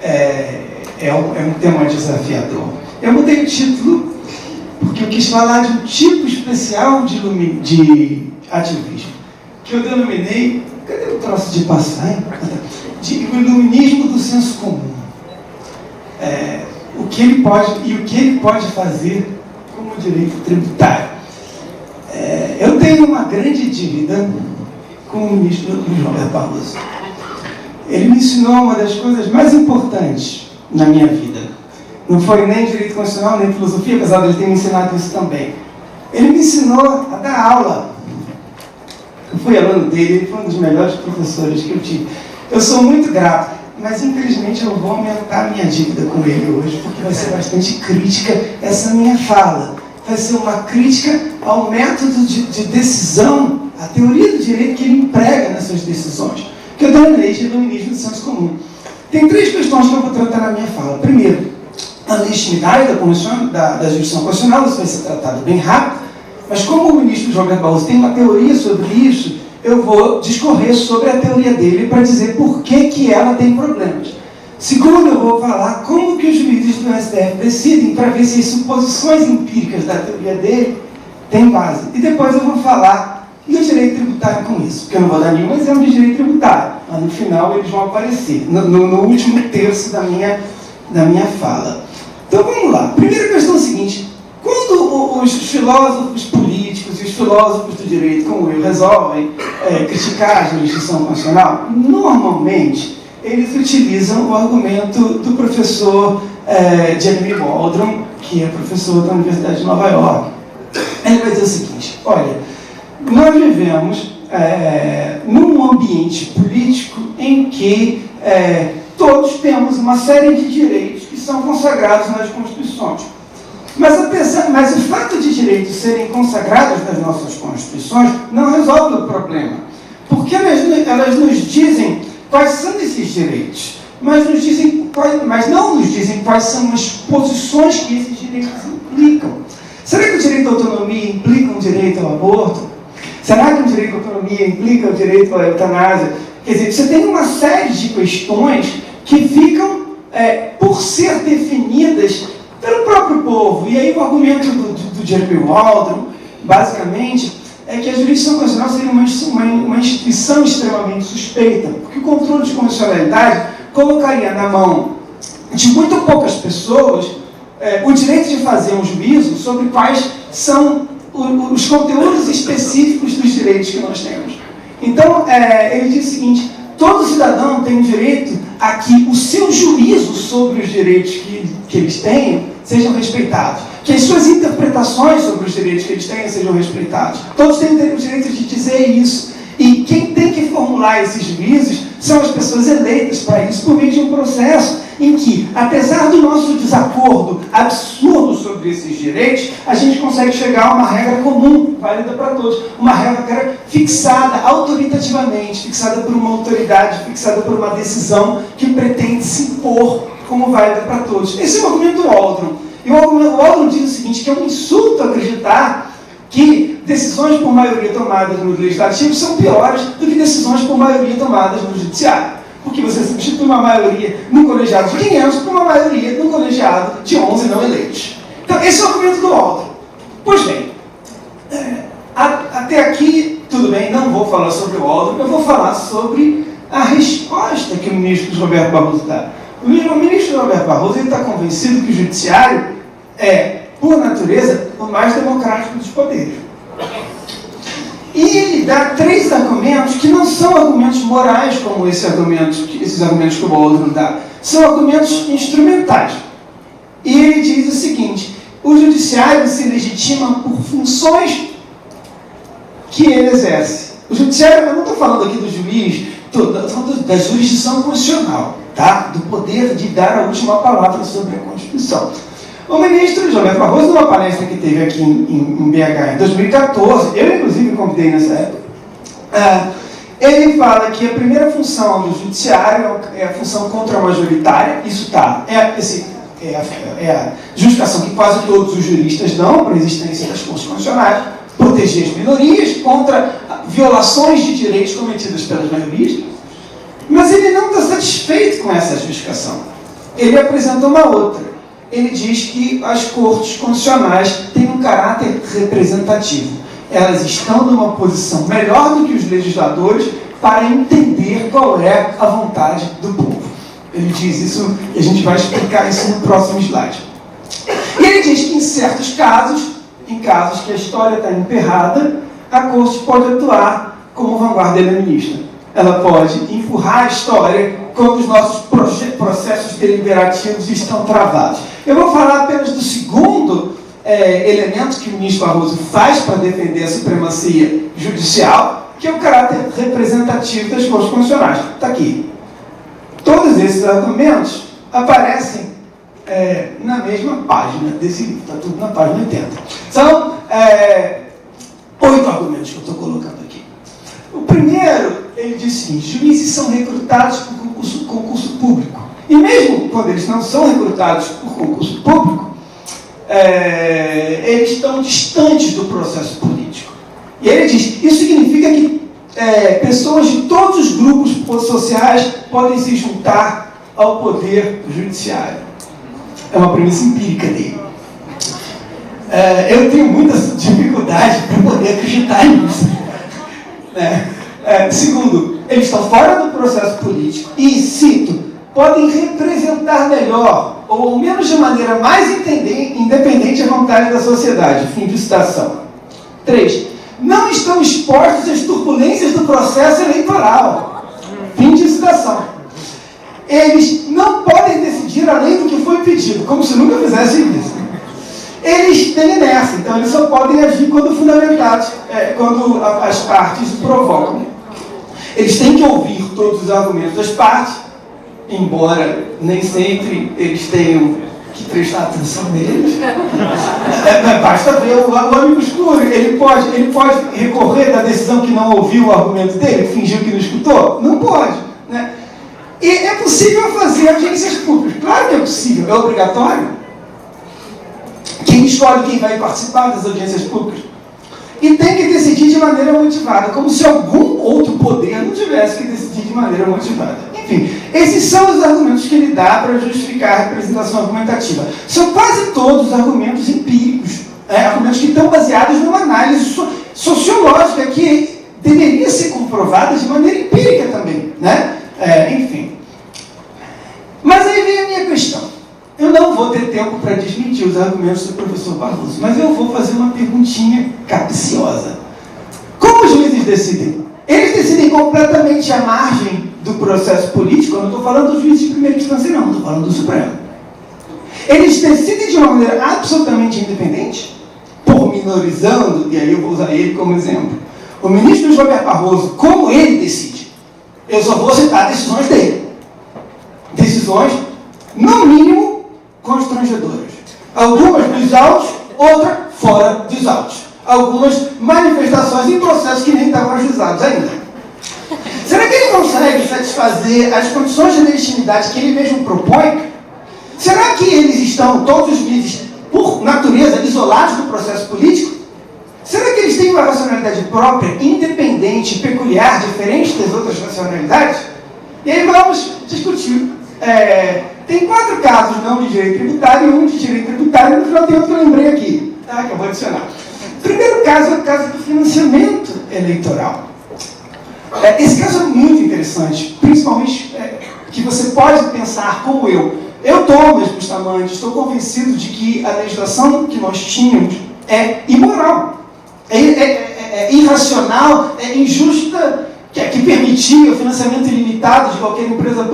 é um tema desafiador. Eu mudei o título porque eu quis falar de um tipo especial de ativismo, que eu denominei, cadê o troço de passar, hein? De iluminismo do senso comum. O que ele pode fazer como direito tributário. Eu tenho uma grande dívida com o ministro Luiz Roberto Barroso. Ele me ensinou uma das coisas mais importantes na minha vida. Não foi nem direito constitucional, nem filosofia, apesar de ele ter me ensinado isso também. Ele me ensinou a dar aula. Eu fui aluno dele, ele foi um dos melhores professores que eu tive. Eu sou muito grato, mas infelizmente eu vou aumentar a minha dívida com ele hoje, porque vai ser bastante crítica essa minha fala. Vai ser uma crítica ao método de decisão, a teoria do direito que ele emprega nessas decisões, que eu denominei de iluminismo do senso comum. Tem 3 questões que eu vou tratar na minha fala. Primeiro, a legitimidade da jurisdição constitucional, isso vai ser tratado bem rápido, mas como o ministro Roberto Barroso tem uma teoria sobre isso, eu vou discorrer sobre a teoria dele para dizer por que ela tem problemas. Segundo, eu vou falar como que os juízes do STF decidem para ver se as suposições empíricas da teoria dele têm base. E depois eu vou falar do direito tributário com isso, porque eu não vou dar nenhum exemplo de direito tributário, mas no final eles vão aparecer, no último terço da minha fala. Então vamos lá. Primeira questão é a seguinte: quando os filósofos políticos e os filósofos do direito, como eu, resolvem criticar a jurisdição constitucional, normalmente eles utilizam o argumento do professor Jeremy Waldron, que é professor da Universidade de Nova York. Ele vai dizer o seguinte: olha, nós vivemos num ambiente político em que todos temos uma série de direitos que são consagrados nas constituições. Mas o fato de direitos serem consagrados nas nossas constituições não resolve o problema, porque elas nos dizem quais são esses direitos, mas não nos dizem quais são as posições que esses direitos implicam. Será que o direito à autonomia implica um direito ao aborto? Será que o direito à autonomia implica o direito à eutanásia? Quer dizer, você tem uma série de questões que ficam, por ser definidas pelo próprio povo. E aí o argumento do Jeremy Waldron, basicamente, é que a jurisdição constitucional seria uma instituição extremamente suspeita, porque o controle de constitucionalidade colocaria na mão de muito poucas pessoas o direito de fazer um juízo sobre quais são os conteúdos específicos dos direitos que nós temos. Então, ele diz o seguinte: todo cidadão tem o direito a que o seu juízo sobre os direitos que eles tenham sejam respeitados, que as suas interpretações sobre os direitos que eles tenham sejam respeitados. Todos têm o direito de dizer isso. E quem tem que formular esses juízos são as pessoas eleitas para isso, por meio de um processo em que, apesar do nosso desacordo absurdo sobre esses direitos, a gente consegue chegar a uma regra comum, válida para todos. Uma regra fixada autoritativamente, fixada por uma autoridade, fixada por uma decisão que pretende se impor como válida para todos. Esse é o argumento do Waldron. E o Waldron diz o seguinte, que é um insulto acreditar que decisões por maioria tomadas no legislativo são piores do que decisões por maioria tomadas no judiciário. Porque você substitui uma maioria no colegiado de 500 por uma maioria no colegiado de 11 não eleitos. Então, esse é o argumento do Waldron. Pois bem, até aqui, tudo bem, não vou falar sobre o Waldron, eu vou falar sobre a resposta que o ministro Roberto Barroso dá. O ministro Roberto Barroso está convencido que o judiciário é, por natureza, o mais democrático dos poderes. E ele dá 3 argumentos que não são argumentos morais, como esses argumentos que o Waldron dá. São argumentos instrumentais. E ele diz o seguinte: o judiciário se legitima por funções que ele exerce. O judiciário, eu não estou falando aqui do juiz, estou falando da jurisdição constitucional, tá? Do poder de dar a última palavra sobre a Constituição. O ministro Roberto Barroso, numa palestra que teve aqui em BH em 2014, eu inclusive convidei nessa época, ele fala que a primeira função do judiciário é a função contra-majoritária. Isso é a justificação que quase todos os juristas dão para a existência das cortes constitucionais: proteger as minorias contra violações de direitos cometidas pelas maiorias. Mas ele não está satisfeito com essa justificação. ele apresenta uma outra. Ele diz que as cortes constitucionais têm um caráter representativo. Elas estão numa posição melhor do que os legisladores para entender qual é a vontade do povo. Ele diz isso, e a gente vai explicar isso no próximo slide. E ele diz que em certos casos, em casos que a história está emperrada, a corte pode atuar como vanguarda eleminista. Ela pode empurrar a história quando os nossos processos deliberativos estão travados. Eu vou falar apenas do segundo elemento que o ministro Barroso faz para defender a supremacia judicial, que é o caráter representativo das cortes constitucionais. Está aqui. Todos esses argumentos aparecem na mesma página desse livro, está tudo na página 80. São 8 argumentos que eu estou colocando aqui. O primeiro, ele diz o seguinte: juízes são recrutados por concurso público. E mesmo quando eles não são recrutados por concurso público, eles estão distantes do processo político. E ele diz, isso significa que pessoas de todos os grupos sociais podem se juntar ao poder judiciário. É uma premissa empírica dele. Eu tenho muita dificuldade para poder acreditar nisso. Segundo, eles estão fora do processo político e, cito, podem representar melhor, ou ao menos de maneira mais independente, a vontade da sociedade. Fim de citação. 3. Não estão expostos às turbulências do processo eleitoral. Fim de citação. Eles não podem decidir além do que foi pedido, como se nunca fizessem isso. Eles têm inércia, então eles só podem agir quando fundamentados, quando as partes provocam. Eles têm que ouvir todos os argumentos das partes, embora nem sempre eles tenham que prestar atenção neles. Basta ver o amigo escuro. Ele pode recorrer da decisão que não ouviu o argumento dele, fingiu que não escutou? Não pode. Né? E é possível fazer audiências públicas. Claro que é possível. É obrigatório? Quem escolhe quem vai participar das audiências públicas? E tem que decidir de maneira motivada, como se algum outro poder não tivesse que decidir de maneira motivada. Enfim, esses são os argumentos que ele dá para justificar a representação argumentativa. São quase todos argumentos empíricos, argumentos que estão baseados numa análise sociológica que deveria ser comprovada de maneira empírica também. Né? Enfim. Mas aí vem a minha questão. Eu não vou ter tempo para desmentir os argumentos do professor Barroso, mas eu vou fazer uma perguntinha capciosa. Como os juízes decidem? Eles decidem completamente à margem do processo político. Eu não estou falando dos juízes de primeira instância, não. Estou falando do Supremo. Eles decidem de uma maneira absolutamente independente, pormenorizando, e aí eu vou usar ele como exemplo. O ministro João Barroso, como ele decide? Eu só vou citar decisões dele. Decisões, no mínimo, constrangedoras. Algumas dos autos, outras fora dos autos. Algumas manifestações em processos que nem estavam ajuizados ainda. Será que ele consegue satisfazer as condições de legitimidade que ele mesmo propõe? Será que eles estão, todos os juízes, por natureza, isolados do processo político? Será que eles têm uma racionalidade própria, independente, peculiar, diferente das outras racionalidades? E aí vamos discutir. Tem 4 casos não de direito tributário e 1 de direito tributário, e no final tem outro que eu lembrei aqui, tá? Que eu vou adicionar. O primeiro caso é o caso do financiamento eleitoral. Esse caso é muito interessante, principalmente que você pode pensar como eu. Eu, Thomas Bustamante, estou convencido de que a legislação que nós tínhamos é imoral, é irracional, é injusta, que permitia o financiamento ilimitado de qualquer empresa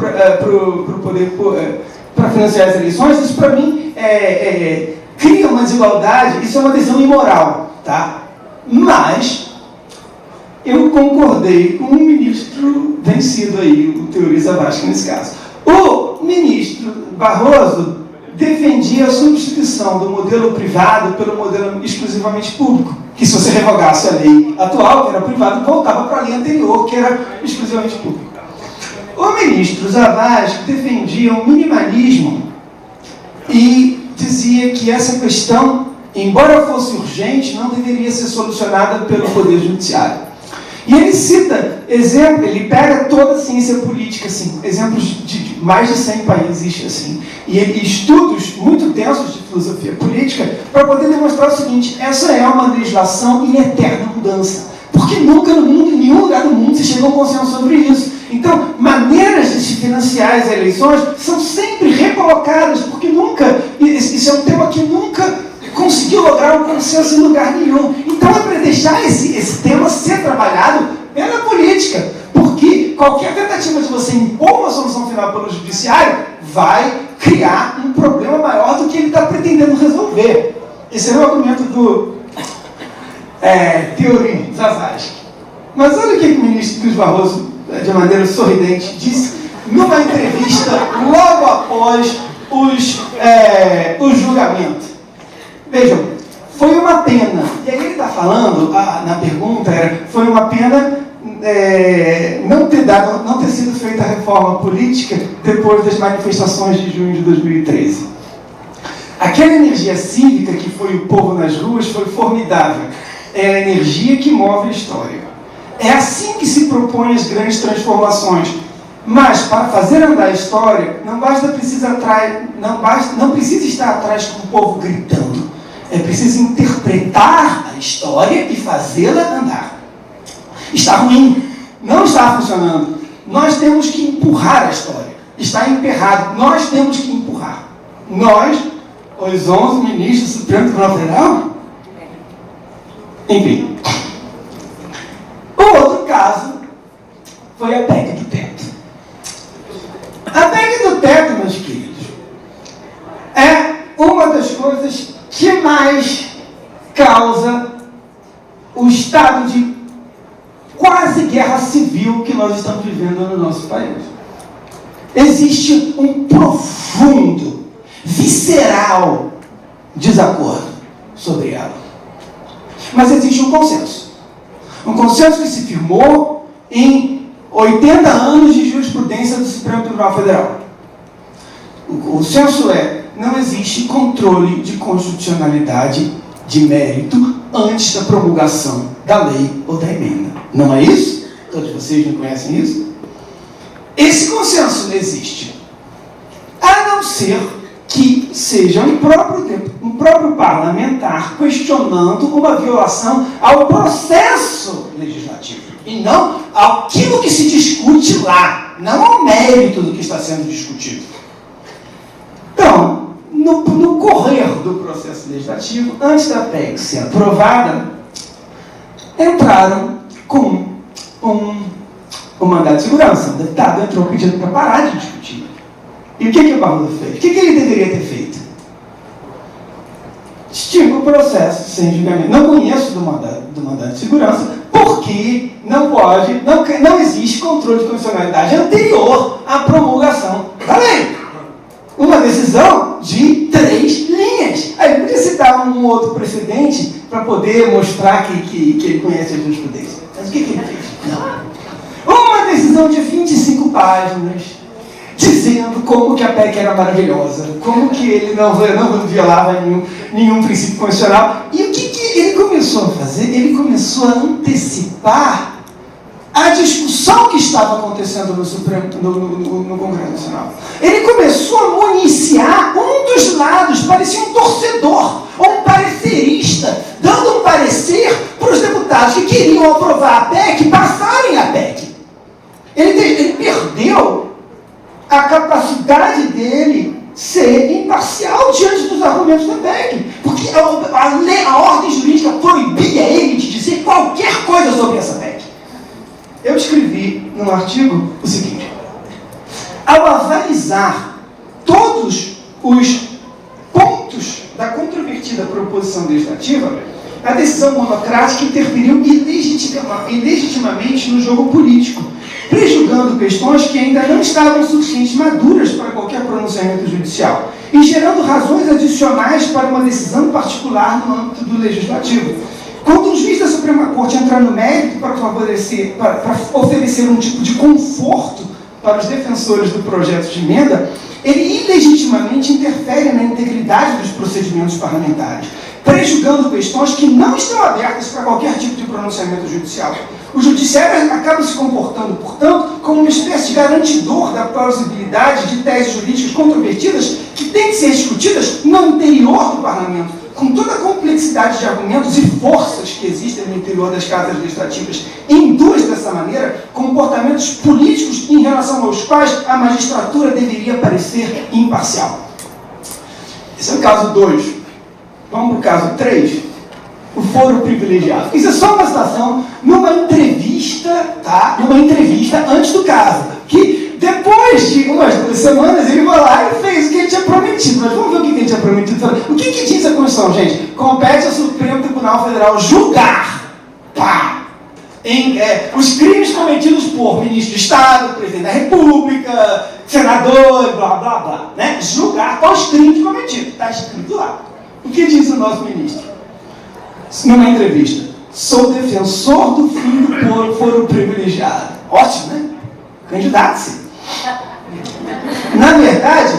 para financiar as eleições. Isso, para mim, cria uma desigualdade. Isso é uma decisão imoral. Tá? Mas eu concordei com o ministro vencido aí, o Teori Zavascki, nesse caso. O ministro Barroso defendia a substituição do modelo privado pelo modelo exclusivamente público, que se você revogasse a lei atual, que era privado, voltava para a lei anterior, que era exclusivamente público. O ministro Zavascki defendia o minimalismo e dizia que essa questão, embora fosse urgente, não deveria ser solucionada pelo Poder Judiciário. E ele cita exemplo, ele pega toda a ciência política, assim, exemplos de mais de 100 países, assim, e estudos muito densos de filosofia política, para poder demonstrar o seguinte: essa é uma legislação em eterna mudança. Porque nunca no mundo, em nenhum lugar do mundo, se chega a um consenso sobre isso. Então, maneiras de se financiar as eleições são sempre recolocadas, porque nunca, isso é um tema que nunca conseguiu lograr um consenso em lugar nenhum. Então é para deixar esse tema ser trabalhado pela política, porque qualquer tentativa de você impor uma solução final pelo judiciário vai criar um problema maior do que ele está pretendendo resolver. Esse é o argumento do Teori Zavascki. Mas olha o que o ministro Luiz Barroso, de maneira sorridente, disse numa entrevista logo após o julgamento. Vejam, foi uma pena, e aí ele está falando, na pergunta foi uma pena não ter sido feita a reforma política depois das manifestações de junho de 2013. Aquela energia cívica que foi o povo nas ruas foi formidável. É a energia que move a história. É assim que se propõem as grandes transformações. Mas, para fazer andar a história, não precisa estar atrás com o povo gritando. É preciso interpretar a história e fazê-la andar. Está ruim. Não está funcionando. Nós temos que empurrar a história. Está emperrado. Nós temos que empurrar. Nós, os 11 ministros do Supremo Tribunal Federal. Enfim. O outro caso foi a PEC do teto. A PEC do teto, meus queridos, é uma das coisas que mais causa o estado de quase guerra civil que nós estamos vivendo no nosso país. Existe um profundo, visceral desacordo sobre ela. Mas existe um consenso. Um consenso que se firmou em 80 anos de jurisprudência do Supremo Tribunal Federal. O consenso não existe controle de constitucionalidade de mérito antes da promulgação da lei ou da emenda. Não é isso? Todos vocês não conhecem isso? Esse consenso não existe. A não ser que seja um próprio parlamentar questionando uma violação ao processo legislativo e não àquilo que se discute lá, não ao mérito do que está sendo discutido. Então, no correr do processo legislativo, antes da PEC ser aprovada, entraram com um mandado de segurança. O deputado entrou pedindo para parar de discutir. E o que o Barroso fez? O que ele deveria ter feito? Extingue o processo sem julgamento. Não conheço do mandado de segurança, porque não existe controle de constitucionalidade anterior à promulgação da lei. Uma decisão de 3 linhas. Aí podia citar um outro precedente para poder mostrar que ele conhece a jurisprudência. Mas o que ele fez? Não. Uma decisão de 25 páginas, dizendo como que a PEC era maravilhosa, como que ele não violava nenhum princípio constitucional. E o que ele começou a fazer? Ele começou a antecipar a discussão que estava acontecendo no Supremo, no Congresso Nacional. Ele começou a municiar um dos lados, parecia um torcedor, ou um parecerista, dando um parecer para os deputados que queriam aprovar a PEC, passarem a PEC. Ele perdeu a capacidade dele ser imparcial diante dos argumentos da PEC. Porque a ordem jurídica proibia ele de dizer qualquer coisa sobre essa PEC. Eu escrevi num artigo o seguinte: ao avalizar todos os pontos da controvertida proposição legislativa, a decisão monocrática interferiu ilegitimamente no jogo político, prejudicando questões que ainda não estavam suficientemente maduras para qualquer pronunciamento judicial e gerando razões adicionais para uma decisão particular no âmbito do legislativo. Quando o juiz da Suprema Corte entra no mérito para oferecer um tipo de conforto para os defensores do projeto de emenda, ele ilegitimamente interfere na integridade dos procedimentos parlamentares, prejudicando questões que não estão abertas para qualquer tipo de pronunciamento judicial. O judiciário acaba se comportando, portanto, como uma espécie de garantidor da plausibilidade de teses jurídicas controvertidas que têm que ser discutidas no interior do parlamento, com toda a complexidade de argumentos e forças que existem no interior das casas legislativas, induz dessa maneira comportamentos políticos em relação aos quais a magistratura deveria parecer imparcial. Esse é o caso 2. Vamos para o caso 3. O foro privilegiado. Isso é só uma citação numa entrevista, tá? Numa entrevista antes do caso. Que depois de umas 2 semanas ele foi lá e fez o que ele tinha prometido. Mas vamos ver o que ele tinha prometido. O que diz a Constituição, gente? Compete ao Supremo Tribunal Federal julgar. Pá! Os crimes cometidos por ministro de Estado, presidente da República, senador, blá blá blá. Né? Julgar os crimes cometidos. Está escrito lá. O que diz o nosso ministro? Numa entrevista, sou defensor do fim do foro privilegiado. Ótimo, né? Candidato-se. Na verdade,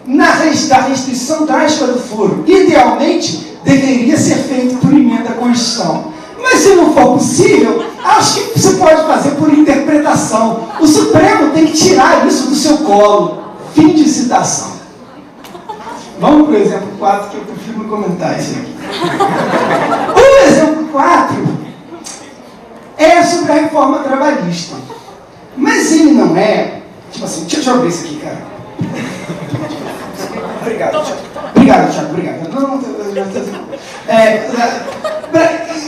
na restrição drástica do foro, idealmente, deveria ser feito por emenda à Constituição. Mas se não for possível, acho que você pode fazer por interpretação. O Supremo tem que tirar isso do seu colo. Fim de citação. Vamos para o exemplo 4, que eu prefiro não comentar isso aqui. O exemplo 4 é sobre a reforma trabalhista. Mas ele não é... Tipo assim, deixa eu ver isso aqui, cara. Obrigado, Thiago. Obrigado.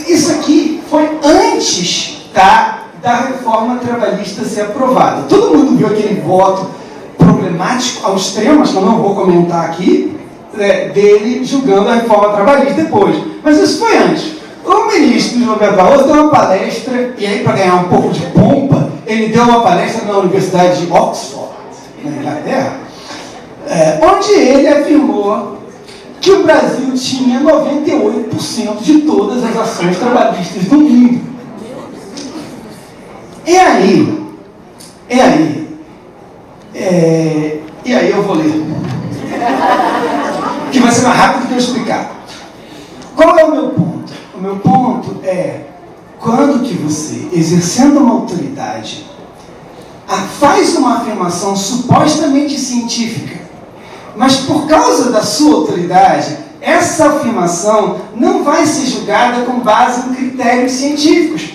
Isso aqui foi antes, tá, da reforma trabalhista ser aprovada. Todo mundo viu aquele voto problemático ao extremo, acho que eu não vou comentar aqui, dele julgando a reforma trabalhista depois. Mas isso foi antes. O ministro Roberto Barroso deu uma palestra, e aí, para ganhar um pouco de pompa, ele deu uma palestra na Universidade de Oxford, na Inglaterra, onde ele afirmou que o Brasil tinha 98% de todas as ações trabalhistas do mundo. E aí eu vou ler. Que vai ser mais rápido que eu explicar. Qual é o meu ponto? O meu ponto é, quando que você, exercendo uma autoridade, faz uma afirmação supostamente científica, mas por causa da sua autoridade, essa afirmação não vai ser julgada com base em critérios científicos.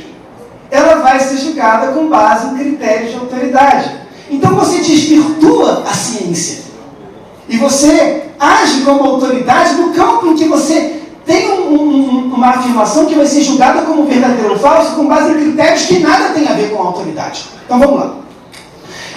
Ela vai ser julgada com base em critérios de autoridade. Então você desvirtua a ciência. E você age como autoridade no campo em que você tem uma afirmação que vai ser julgada como verdadeiro ou falso com base em critérios que nada tem a ver com a autoridade. Então vamos lá.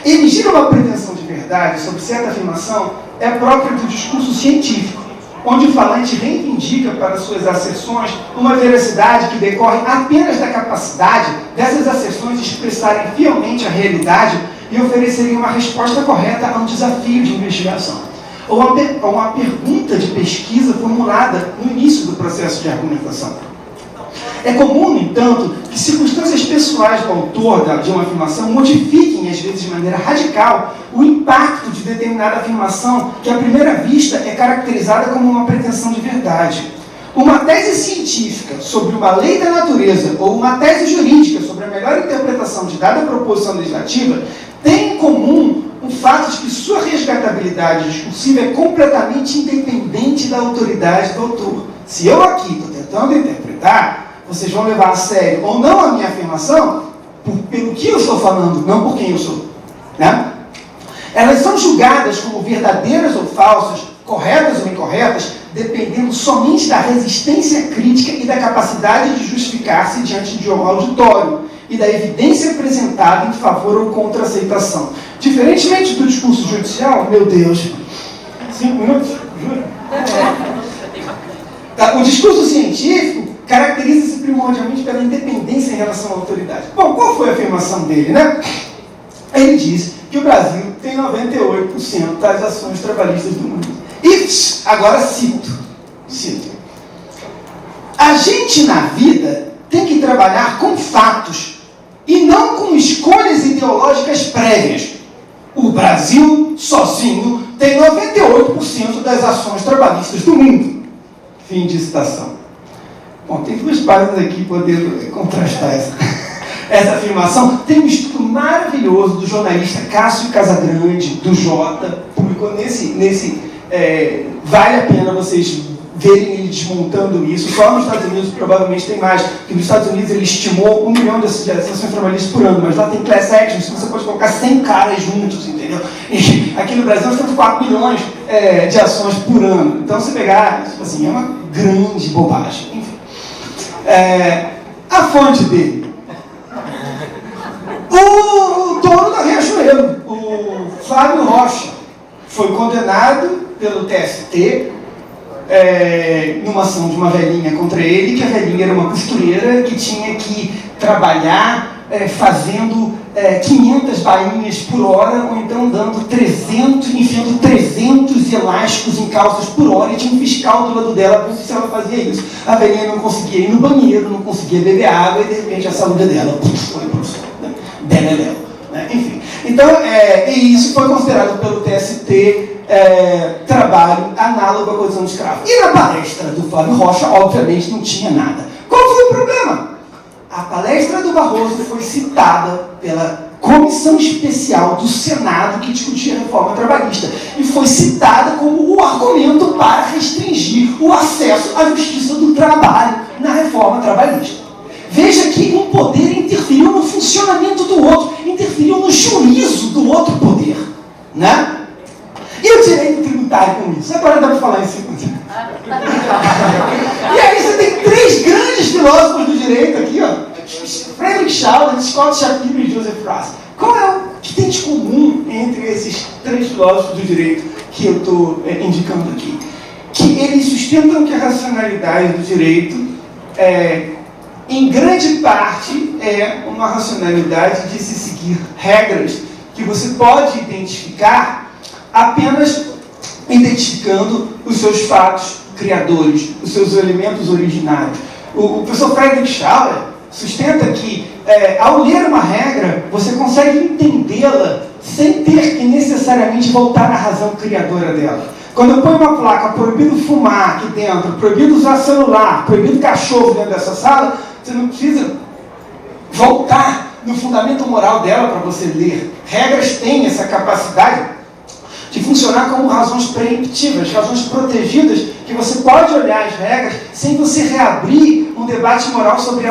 Emitir uma pretensão de verdade sobre certa afirmação é próprio do discurso científico, onde o falante reivindica para suas asserções uma veracidade que decorre apenas da capacidade dessas asserções expressarem fielmente a realidade e oferecerem uma resposta correta a um desafio de investigação, ou uma pergunta de pesquisa formulada no início do processo de argumentação. É comum, no entanto, que circunstâncias pessoais do autor de uma afirmação modifiquem, às vezes de maneira radical, o impacto de determinada afirmação que, à primeira vista, é caracterizada como uma pretensão de verdade. Uma tese científica sobre uma lei da natureza ou uma tese jurídica sobre a melhor interpretação de dada proposição legislativa tem em comum o fato de que sua resgatabilidade discursiva é completamente independente da autoridade do autor. Se eu aqui estou tentando interpretar, vocês vão levar a sério ou não a minha afirmação pelo que eu estou falando, não por quem eu sou. Né? Elas são julgadas como verdadeiras ou falsas, corretas ou incorretas, dependendo somente da resistência crítica e da capacidade de justificar-se diante de um auditório e da evidência apresentada em favor ou contra a aceitação. Diferentemente do discurso judicial, meu Deus, 5 minutos? Juro? O discurso científico caracteriza-se primordialmente pela independência em relação à autoridade. Bom, qual foi a afirmação dele, né? Ele diz que o Brasil tem 98% das ações trabalhistas do mundo. E, agora cito. A gente na vida tem que trabalhar com fatos e não com escolhas ideológicas prévias. O Brasil, sozinho, tem 98% das ações trabalhistas do mundo. Fim de citação. Bom, tem 2 páginas aqui para poder contrastar essa. essa afirmação. Tem um estudo maravilhoso do jornalista Cássio Casagrande, do Jota, publicou vale a pena vocês verem ele desmontando isso. Só nos Estados Unidos provavelmente tem mais, porque nos Estados Unidos ele estimou 1 milhão de ações trabalhistas por ano, mas lá tem class actions, você pode colocar 100 caras juntos, entendeu? E aqui no Brasil nós temos 4 milhões de ações por ano. Então, se pegar, tipo assim, é uma grande bobagem. Enfim. A fonte dele. O dono da Riachuelo, o Flávio Rocha, foi condenado pelo TST numa ação de uma velhinha contra ele, que a velhinha era uma costureira que tinha que trabalhar fazendo 500 bainhas por hora, ou então enfiando 300 elásticos em calças por hora, e tinha um fiscal do lado dela para ver se ela fazia isso. A velhinha não conseguia ir no banheiro, não conseguia beber água, e de repente a saúde dela foi para o sol, né? Beleléu, né? Enfim. Então, e isso foi considerado pelo TST trabalho análogo à condição de escravo. E na palestra do Flávio Rocha, obviamente, não tinha nada. Qual foi o problema? A palestra do Barroso foi citada pela comissão especial do Senado que discutia a reforma trabalhista e foi citada como o argumento para restringir o acesso à justiça do trabalho na reforma trabalhista. Veja que um poder interferiu no funcionamento do outro, interferiu no juízo do outro poder, né? E o direito tributário com isso? Agora dá para falar em segundo. E aí você tem 3 grandes filósofos do direito aqui, ó. Friedrich Schauer, Scott Shapiro e Joseph Russell. Qual é o que tem de comum entre esses 3 filósofos do direito que eu estou indicando aqui? Que eles sustentam que a racionalidade do direito em grande parte é uma racionalidade de se seguir regras que você pode identificar apenas identificando os seus fatos criadores, os seus elementos originários. O professor Friedrich Schauer sustenta que, ao ler uma regra, você consegue entendê-la sem ter que necessariamente voltar à razão criadora dela. Quando eu ponho uma placa, proibido fumar aqui dentro, proibido usar celular, proibido cachorro dentro dessa sala, você não precisa voltar no fundamento moral dela para você ler. Regras têm essa capacidade de funcionar como razões preemptivas, razões protegidas, que você pode olhar as regras sem você reabrir um debate moral sobre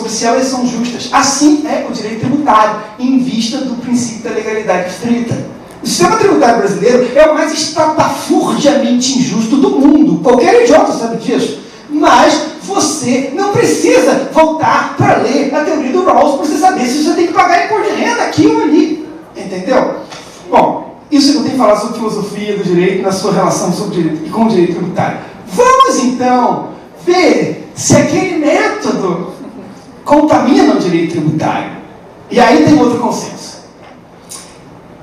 se elas são justas. Assim é o direito tributário, em vista do princípio da legalidade estrita. O sistema tributário brasileiro é o mais estapafurdiamente injusto do mundo. Qualquer idiota sabe disso. Mas você não precisa voltar para ler a teoria do Rawls para você saber se você tem que pagar imposto de renda aqui ou ali. Entendeu? Bom, isso eu tenho que falar sobre filosofia do direito na sua relação com o direito tributário. Vamos então ver se aquele método contamina o direito tributário. E aí tem outro consenso.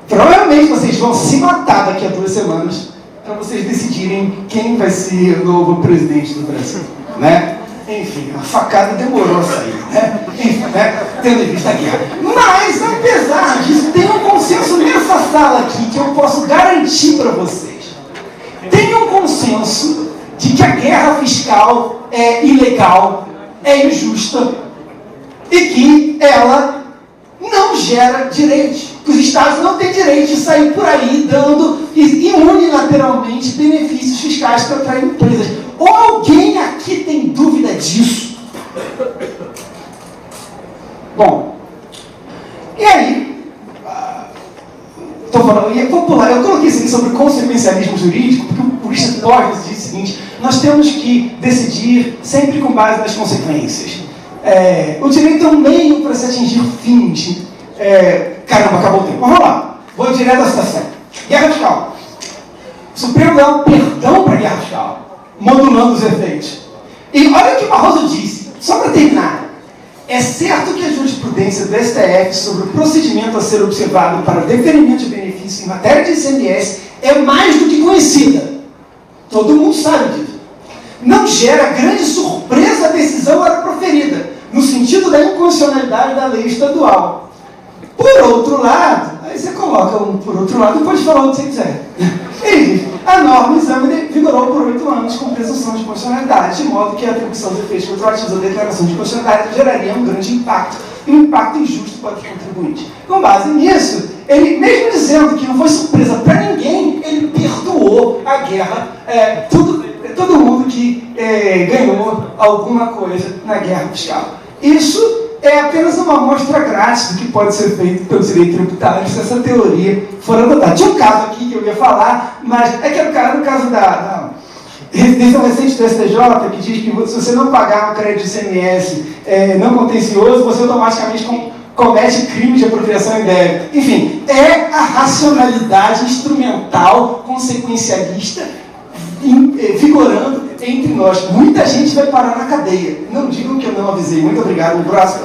Provavelmente vocês vão se matar daqui a 2 semanas para vocês decidirem quem vai ser o novo presidente do Brasil, né? Enfim, a facada demorou a sair, né? Enfim, né? Tendo em vista a guerra. Mas, apesar disso, tem um consenso nessa sala aqui que eu posso garantir para vocês. Tem um consenso de que a guerra fiscal é ilegal, é injusta e que ela não gera direitos. Que os Estados não têm direito de sair por aí dando unilateralmente benefícios fiscais para atrair empresas. Ou alguém aqui tem dúvida disso? Bom, e aí, eu coloquei isso aqui sobre consequencialismo jurídico, porque o jurista Borges diz o seguinte: nós temos que decidir sempre com base nas consequências. O direito é um meio para se atingir fins. Caramba, acabou o tempo. Mas vamos lá, vou direto à situação. Guerra fiscal. O Supremo dá um perdão para a guerra fiscal, modulando os efeitos. E olha o que o Barroso disse, só para terminar. É certo que a jurisprudência do STF sobre o procedimento a ser observado para o deferimento de benefícios em matéria de ICMS é mais do que conhecida. Todo mundo sabe disso. Não gera grande surpresa a decisão era proferida, no sentido da inconstitucionalidade da lei estadual. Por outro lado, aí você coloca um por outro lado e pode falar o que você quiser. Ele diz, a norma exame vigorante vigorou por 8 anos com presunção de constitucionalidade, de modo que a atribuição dos efeitos retroativos da declaração de constitucionalidade geraria um grande impacto, e um impacto injusto para os contribuintes. Com base nisso, ele, mesmo dizendo que não foi surpresa para ninguém, ele perdoou a guerra, todo mundo que ganhou alguma coisa na guerra fiscal. Isso é apenas uma amostra grátis do que pode ser feito pelo direito tributário se essa teoria for adotada. Tinha um caso aqui que eu ia falar, mas é que era o caso da decisão recente do STJ, que diz que se você não pagar um crédito de ICMS não contencioso, você automaticamente comete crime de apropriação indébita. Enfim, é a racionalidade instrumental, consequencialista, vigorando entre nós. Muita gente vai parar na cadeia. Não digam que eu não avisei. Muito obrigado. Um próximo.